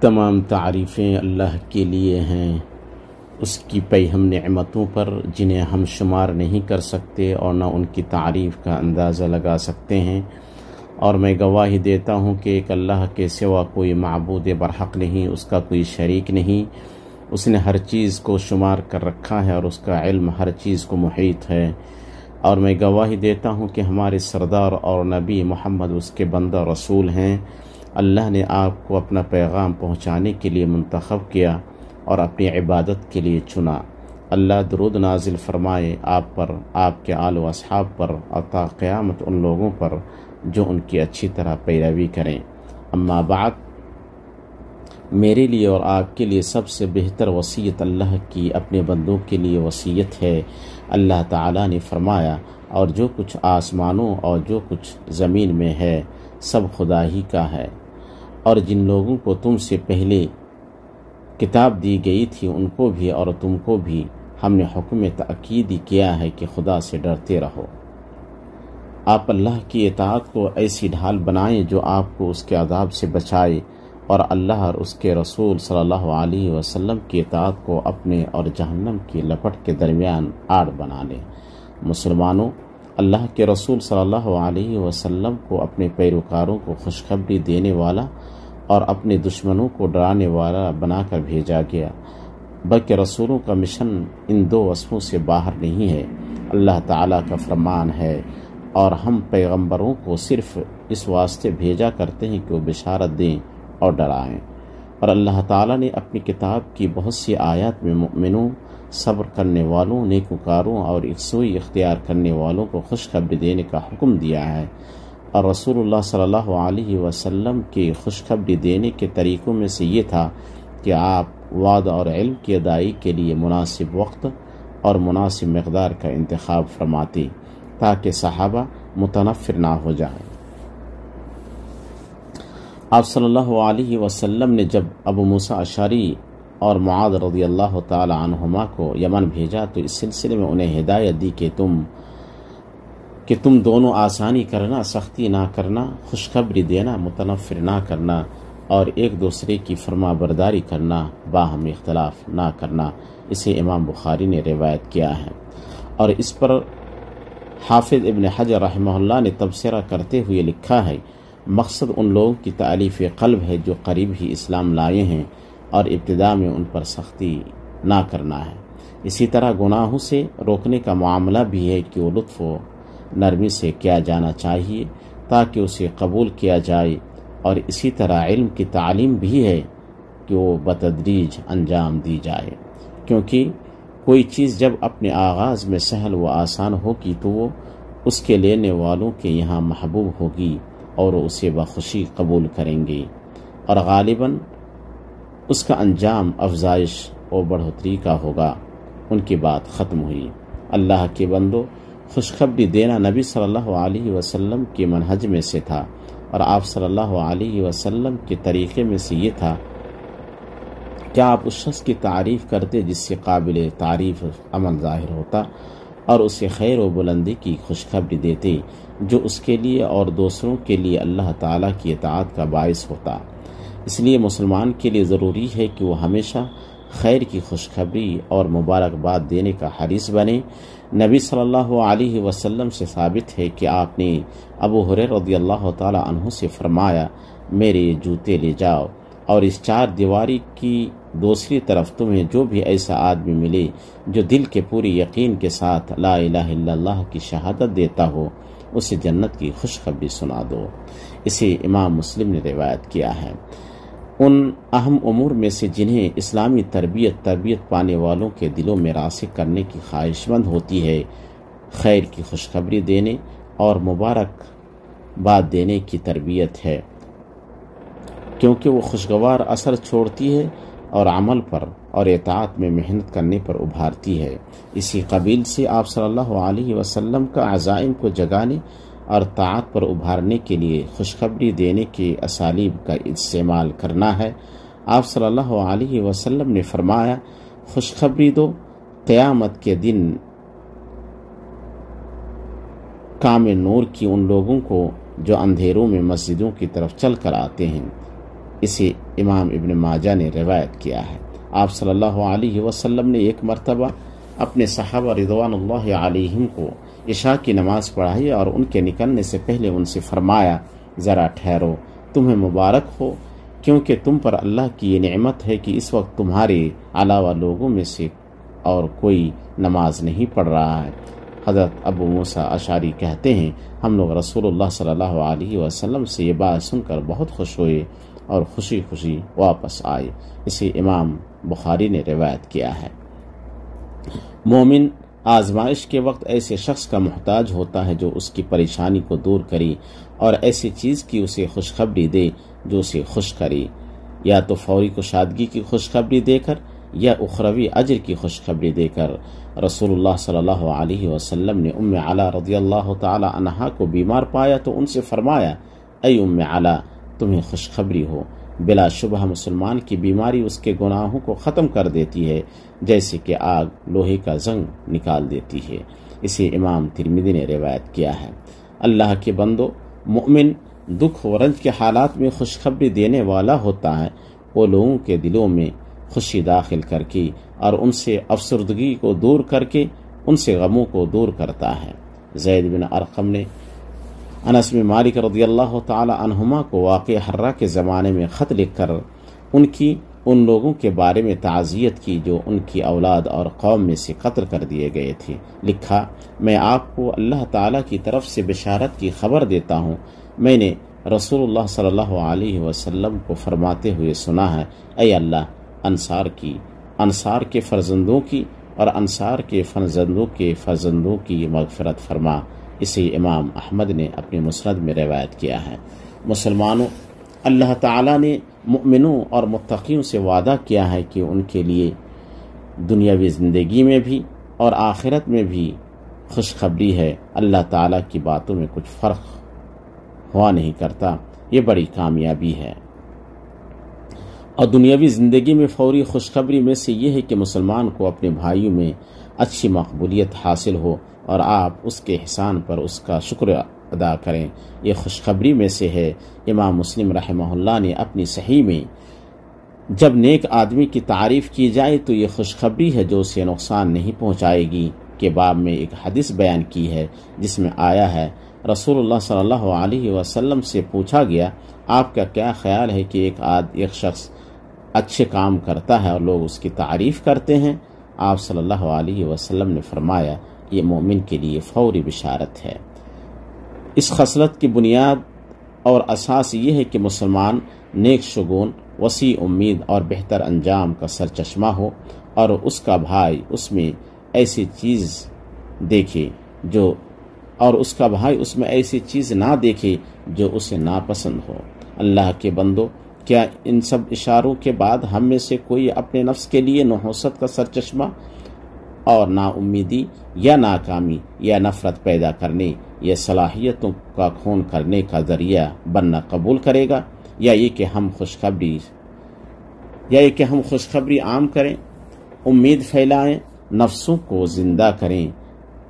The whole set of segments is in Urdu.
تمام تعریفیں اللہ کے لیے ہیں، اس کی پئی ہم نعمتوں پر جنہیں ہم شمار نہیں کر سکتے اور نہ ان کی تعریف کا اندازہ لگا سکتے ہیں۔ اور میں گواہی دیتا ہوں کہ ایک اللہ کے سوا کوئی معبود برحق نہیں، اس کا کوئی شریک نہیں۔ اس نے ہر چیز کو شمار کر رکھا ہے اور اس کا علم ہر چیز کو محیط ہے۔ اور میں گواہی دیتا ہوں کہ ہمارے سردار اور نبی محمد اس کے بندہ رسول ہیں۔ اللہ نے آپ کو اپنا پیغام پہنچانے کے لیے منتخب کیا اور اپنی عبادت کے لیے چنا۔ اللہ درود نازل فرمائے آپ پر، آپ کے آل و اصحاب پر اور تا قیامت ان لوگوں پر جو ان کی اچھی طرح پیروی کریں۔ اما بعد، میرے لیے اور آپ کے لیے سب سے بہتر وصیت اللہ کی اپنے بندوں کے لیے وصیت ہے۔ اللہ تعالیٰ نے فرمایا، اور جو کچھ آسمانوں اور جو کچھ زمین میں ہے سب خدا ہی کا ہے، اور جن لوگوں کو تم سے پہلے کتاب دی گئی تھی ان کو بھی اور تم کو بھی ہم نے حکم تأکید کیا ہے کہ خدا سے ڈرتے رہو۔ آپ اللہ کی اطاعت کو ایسی ڈھال بنائیں جو آپ کو اس کے عذاب سے بچائے، اور اللہ اور اس کے رسول صلی اللہ علیہ وسلم کی اطاعت کو اپنے اور جہنم کی لپٹ کے درمیان آڑ بنا لیں۔ مسلمانوں، اللہ کے رسول صلی اللہ علیہ وسلم کو اپنے پیروکاروں کو خوشخبری دینے والا اور اپنے دشمنوں کو ڈرانے والا بنا کر بھیجا گیا، بلکہ رسولوں کا مشن ان دو وصفوں سے باہر نہیں ہے۔ اللہ تعالیٰ کا فرمان ہے، اور ہم پیغمبروں کو صرف اس واسطے بھیجا کرتے ہیں کہ وہ بشارت دیں اور ڈرائیں۔ اور اللہ تعالیٰ نے اپنی کتاب کی بہت سی آیات میں مؤمنوں، صبر کرنے والوں، نیکوکاروں اور یکسوئی اختیار کرنے والوں کو خوشخبری دینے کا حکم دیا ہے۔ اور رسول اللہ صلی اللہ علیہ وسلم کی خوشخبری دینے کے طریقوں میں سے یہ تھا کہ آپ وعدہ اور علم کی ادائیگی کے لیے مناسب وقت اور مناسب مقدار کا انتخاب فرماتے تاکہ صحابہ متنفر نہ ہو جائیں۔ آپ صلی اللہ علیہ وسلم نے جب ابو موسیٰ اشعری اور معاذ رضی اللہ تعالی عنہما کو یمن بھیجا تو اس سلسلے میں انہیں ہدایت دی کہ تم دونوں آسانی کرنا، سختی نہ کرنا، خوشخبری دینا، متنفر نہ کرنا اور ایک دوسرے کی فرما برداری کرنا، باہم اختلاف نہ کرنا۔ اسے امام بخاری نے روایت کیا ہے۔ اور اس پر حافظ ابن حجر رحمہ اللہ نے تبصرہ کرتے ہوئے لکھا ہے، مقصد ان لوگوں کی تألیف قلب ہے جو قریب ہی اسلام لائے ہیں، اور ابتدا میں ان پر سختی نہ کرنا ہے۔ اسی طرح گناہوں سے روکنے کا معاملہ بھی ہے کہ وہ لطف و نرمی سے کیا جانا چاہیے تاکہ اسے قبول کیا جائے، اور اسی طرح علم کی تعلیم بھی ہے کہ وہ بتدریج انجام دی جائے، کیونکہ کوئی چیز جب اپنے آغاز میں سہل و آسان ہوگی تو وہ اس کے لینے والوں کے یہاں محبوب ہوگی اور وہ اسے بخوشی قبول کریں گے، اور غالباً اس کا انجام افزائش اور بڑھوتری کا ہوگا۔ ان کی بات ختم ہوئی۔ اللہ کے بندوں، خوشخبری دینا نبی صلی اللہ علیہ وسلم کے منہج میں سے تھا، اور آپ صلی اللہ علیہ وسلم کے طریقے میں سے یہ تھا کہ آپ اس شخص کی تعریف کرتے جس سے قابل تعریف عمل ظاہر ہوتا، اور اسے خیر و بلندی کی خوشخبری دیتے جو اس کے لیے اور دوسروں کے لیے اللہ تعالیٰ کی اطاعت کا باعث ہوتا۔ اس لیے مسلمان کے لیے ضروری ہے کہ وہ ہمیشہ خیر کی خوشخبری اور مبارکباد دینے کا حریص بنے۔ نبی صلی اللہ علیہ وسلم سے ثابت ہے کہ آپ نے ابو ہریرہ رضی اللہ تعالی عنہ سے فرمایا، میرے یہ جوتے لے جاؤ، اور اس چار دیواری کی دوسری طرف تمہیں جو بھی ایسا آدمی ملے جو دل کے پوری یقین کے ساتھ لا الہ الا اللہ کی شہادت دیتا ہو، اسے جنت کی خوشخبری سنا دو۔ اسے امام مسلم نے روایت کیا ہے۔ ان اہم امور میں سے جنہیں اسلامی تربیت پانے والوں کے دلوں میں راسخ کرنے کی خواہش مند ہوتی ہے، خیر کی خوشخبری دینے اور مبارک باد دینے کی تربیت ہے، کیونکہ وہ خوشگوار اثر چھوڑتی ہے اور عمل پر اور اطاعت میں محنت کرنے پر ابھارتی ہے۔ اسی قبیل سے آپ صلی اللہ علیہ وسلم کا عزائم کو جگانے اور طاعت پر ابھارنے کے لیے خوشخبری دینے کے اسالیب کا استعمال کرنا ہے۔ آپ صلی اللہ علیہ وسلم نے فرمایا، خوشخبری دو، قیامت کے دن کام نور کی ان لوگوں کو جو اندھیروں میں مسجدوں کی طرف چل کر آتے ہیں، اسے امام ابن ماجہ نے روایت کیا ہے۔ آپ صلی اللہ علیہ وسلم نے ایک مرتبہ اپنے صحابہ رضوان اللہ علیہم کو عشاء کی نماز پڑھائی اور ان کے نکلنے سے پہلے ان سے فرمایا، ذرا ٹھہرو، تمہیں مبارک ہو، کیونکہ تم پر اللہ کی یہ نعمت ہے کہ اس وقت تمہارے علاوہ لوگوں میں سے اور کوئی نماز نہیں پڑھ رہا ہے۔ حضرت ابو موسیٰ اشعری کہتے ہیں، ہم لوگ رسول اللہ صلی اللہ علیہ وسلم سے یہ بات سن کر بہت خوش ہوئے اور خوشی خوشی واپس آئے۔ اسے امام بخاری نے روایت کیا ہے۔ مومن آزمائش کے وقت ایسے شخص کا محتاج ہوتا ہے جو اس کی پریشانی کو دور کرے اور ایسی چیز کی اسے خوشخبری دے جو اسے خوش کرے، یا تو فوری کشادگی کی خوشخبری دے کر یا اخروی اجر کی خوشخبری دے کر۔ رسول اللہ صلی اللہ علیہ وسلم نے ام علا رضی اللہ تعالی عنہا کو بیمار پایا تو ان سے فرمایا، اے ام علا، تمہیں خوشخبری ہو، بلا شبہ مسلمان کی بیماری اس کے گناہوں کو ختم کر دیتی ہے جیسے کہ آگ لوہے کا زنگ نکال دیتی ہے۔ اسے امام ترمذی نے روایت کیا ہے۔ اللہ کے بندو، مومن دکھ و رنج کے حالات میں خوشخبری دینے والا ہوتا ہے۔ وہ لوگوں کے دلوں میں خوشی داخل کر کے اور ان سے افسردگی کو دور کر کے ان سے غموں کو دور کرتا ہے۔ زید بن ارقم نے انس بن مالک رضی اللہ تعالی عنہما کو واقع حرہ کے زمانے میں خط لکھ کر ان لوگوں کے بارے میں تعزیت کی جو ان کی اولاد اور قوم میں سے قتل کر دیے گئے تھے۔ لکھا، میں آپ کو اللہ تعالیٰ کی طرف سے بشارت کی خبر دیتا ہوں، میں نے رسول اللہ صلی اللہ علیہ وسلم کو فرماتے ہوئے سنا ہے، اے اللہ، انصار کے فرزندوں کی اور انصار کے فرزندوں کی مغفرت فرما۔ اسے امام احمد نے اپنے مسند میں روایت کیا ہے۔ مسلمانوں، اللہ تعالیٰ نے مؤمنوں اور متقیوں سے وعدہ کیا ہے کہ ان کے لیے دنیاوی زندگی میں بھی اور آخرت میں بھی خوشخبری ہے۔ اللہ تعالیٰ کی باتوں میں کچھ فرق ہوا نہیں کرتا، یہ بڑی کامیابی ہے۔ اور دنیاوی زندگی میں فوری خوشخبری میں سے یہ ہے کہ مسلمان کو اپنے بھائیوں میں اچھی مقبولیت حاصل ہو اور آپ اس کے احسان پر اس کا شکر ادا کریں، یہ خوشخبری میں سے ہے۔ امام مسلم رحمہ اللہ نے اپنی صحیح میں جب نیک آدمی کی تعریف کی جائے تو یہ خوشخبری ہے جو اسے نقصان نہیں پہنچائے گی کے باب میں ایک حدیث بیان کی ہے جس میں آیا ہے، رسول اللہ صلی اللہ علیہ وسلم سے پوچھا گیا، آپ کا کیا خیال ہے کہ ایک شخص اچھے کام کرتا ہے اور لوگ اس کی تعریف کرتے ہیں؟ آپ صلی اللہ علیہ وسلم نے فرمایا، یہ مومن کے لیے فوری بشارت ہے۔ اس خصلت کی بنیاد اور اساس یہ ہے کہ مسلمان نیک شگون، وسیع امید اور بہتر انجام کا سرچشمہ ہو اور اس کا بھائی اس میں ایسی چیز نہ دیکھے جو اسے ناپسند ہو۔ اللہ کے بندو، کیا ان سب اشاروں کے بعد ہم میں سے کوئی اپنے نفس کے لیے نحوست کا سرچشمہ اور نا امیدی یا ناکامی یا نفرت پیدا کرنے یا صلاحیتوں کا خون کرنے کا ذریعہ بننا قبول کرے گا، یا یہ کہ ہم خوشخبری عام کریں، امید پھیلائیں، نفسوں کو زندہ کریں،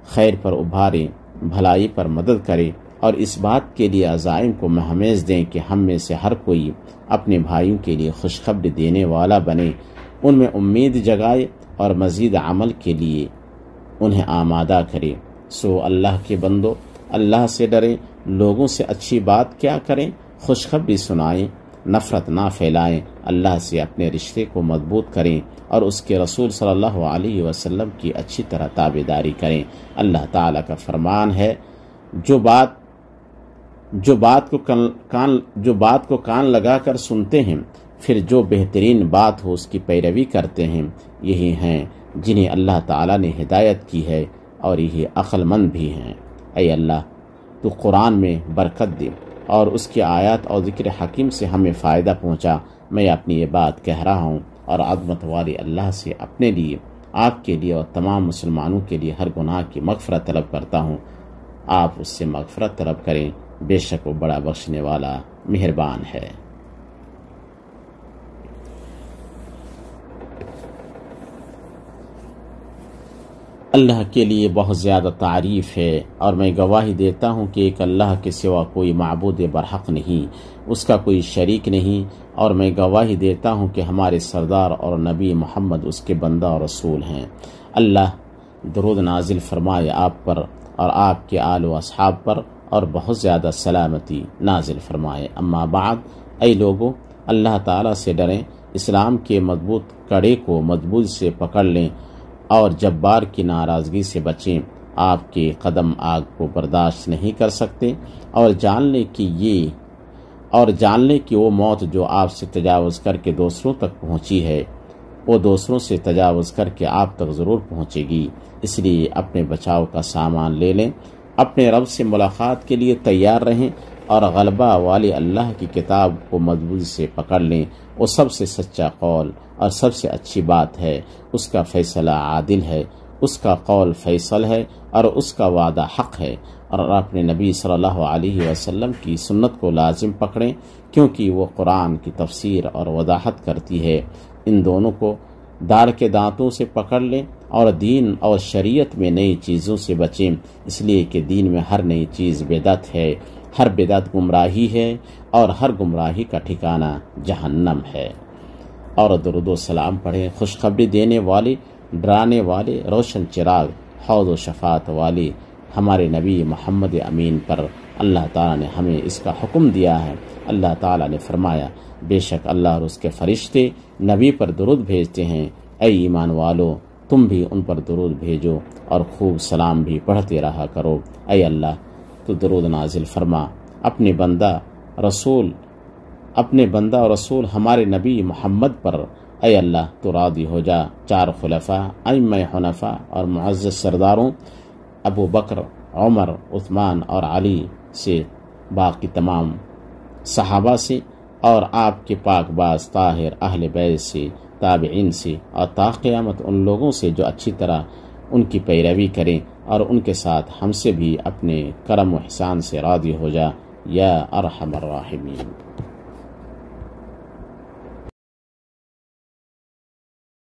خیر پر ابھاریں، بھلائی پر مدد کریں اور اس بات کے لیے عزائم کو مہمیز دیں کہ ہم میں سے ہر کوئی اپنے بھائیوں کے لیے خوشخبری دینے والا بنے، ان میں امید جگائے اور مزید عمل کے لیے انہیں آمادہ کرے۔ سو اللہ کے بندو، اللہ سے ڈریں، لوگوں سے اچھی بات کیا کریں، خوشخبری سنائیں، نفرت نہ پھیلائیں، اللہ سے اپنے رشتے کو مضبوط کریں اور اس کے رسول صلی اللہ علیہ وسلم کی اچھی طرح تابعداری کریں۔ اللہ تعالیٰ کا فرمان ہے، جو بات کو کان لگا کر سنتے ہیں پھر جو بہترین بات ہو اس کی پیروی کرتے ہیں، یہی ہیں جنہیں اللہ تعالیٰ نے ہدایت کی ہے اور یہی عقل مند بھی ہیں۔ اے اللہ، تو قرآن میں برکت دے اور اس کی آیات اور ذکر حکیم سے ہمیں فائدہ پہنچا۔ میں اپنی یہ بات کہہ رہا ہوں اور عظمت والی اللہ سے اپنے لیے، آپ کے لیے اور تمام مسلمانوں کے لیے ہر گناہ کی مغفرت طلب کرتا ہوں۔ آپ اس سے مغفرت طلب کریں، بے شک وہ بڑا بخشنے والا مہربان ہے۔ اللہ کے لیے بہت زیادہ تعریف ہے، اور میں گواہی دیتا ہوں کہ ایک اللہ کے سوا کوئی معبود برحق نہیں، اس کا کوئی شریک نہیں، اور میں گواہی دیتا ہوں کہ ہمارے سردار اور نبی محمد اس کے بندہ اور رسول ہیں۔ اللہ درود نازل فرمائے آپ پر اور آپ کے آل و اصحاب پر، اور بہت زیادہ سلامتی نازل فرمائے۔ اما بعد، اے لوگو، اللہ تعالیٰ سے ڈریں، اسلام کے مضبوط کڑے کو مضبوط سے پکڑ لیں، اور جبار کی ناراضگی سے بچیں۔ آپ کے قدم آگ کو برداشت نہیں کر سکتے، اور جان لیں کہ وہ موت جو آپ سے تجاوز کر کے دوسروں تک پہنچی ہے، وہ دوسروں سے تجاوز کر کے آپ تک ضرور پہنچے گی۔ اس لیے اپنے بچاؤ کا سامان لے لیں، اپنے رب سے ملاقات کے لیے تیار رہیں، اور غلبہ والی اللہ کی کتاب کو مضبوطی سے پکڑ لیں۔ وہ سب سے سچا قول اور سب سے اچھی بات ہے، اس کا فیصلہ عادل ہے، اس کا قول فیصل ہے، اور اس کا وعدہ حق ہے۔ اور اپنے نبی صلی اللہ علیہ وسلم کی سنت کو لازم پکڑیں، کیونکہ وہ قرآن کی تفسیر اور وضاحت کرتی ہے۔ ان دونوں کو دار کے دانتوں سے پکڑ لیں، اور دین اور شریعت میں نئی چیزوں سے بچیں، اس لیے کہ دین میں ہر نئی چیز بدعت ہے، ہر بدعت گمراہی ہے، اور ہر گمراہی کا ٹھکانہ جہنم ہے۔ اور درود و سلام پڑھیں خوشخبری دینے والے، ڈرانے والے، روشن چراغ، حوض و شفاعت والے ہمارے نبی محمد امین پر۔ اللہ تعالیٰ نے ہمیں اس کا حکم دیا ہے۔ اللہ تعالیٰ نے فرمایا، بے شک اللہ اور اس کے فرشتے نبی پر درود بھیجتے ہیں۔ اے ایمان والو، تم بھی ان پر درود بھیجو اور خوب سلام بھی پڑھتے رہا کرو۔ اے اللہ، تو درود نازل فرما اپنے بندہ اور رسول ہمارے نبی محمد پر۔ اے اللہ، تو راضی ہو جا چار خلفاء، ائمہ حنفاء اور معزز سرداروں ابو بکر، عمر، عثمان اور علی سے، باقی تمام صحابہ سے، اور آپ کے پاک باز طاہر اہل بیت سے، تابعین سے، اور تا قیامت ان لوگوں سے جو اچھی طرح ان کی پیروی کریں، اور ان کے ساتھ ہم سے بھی اپنے کرم و احسان سے راضی ہو جا، یا ارحم الراحمین۔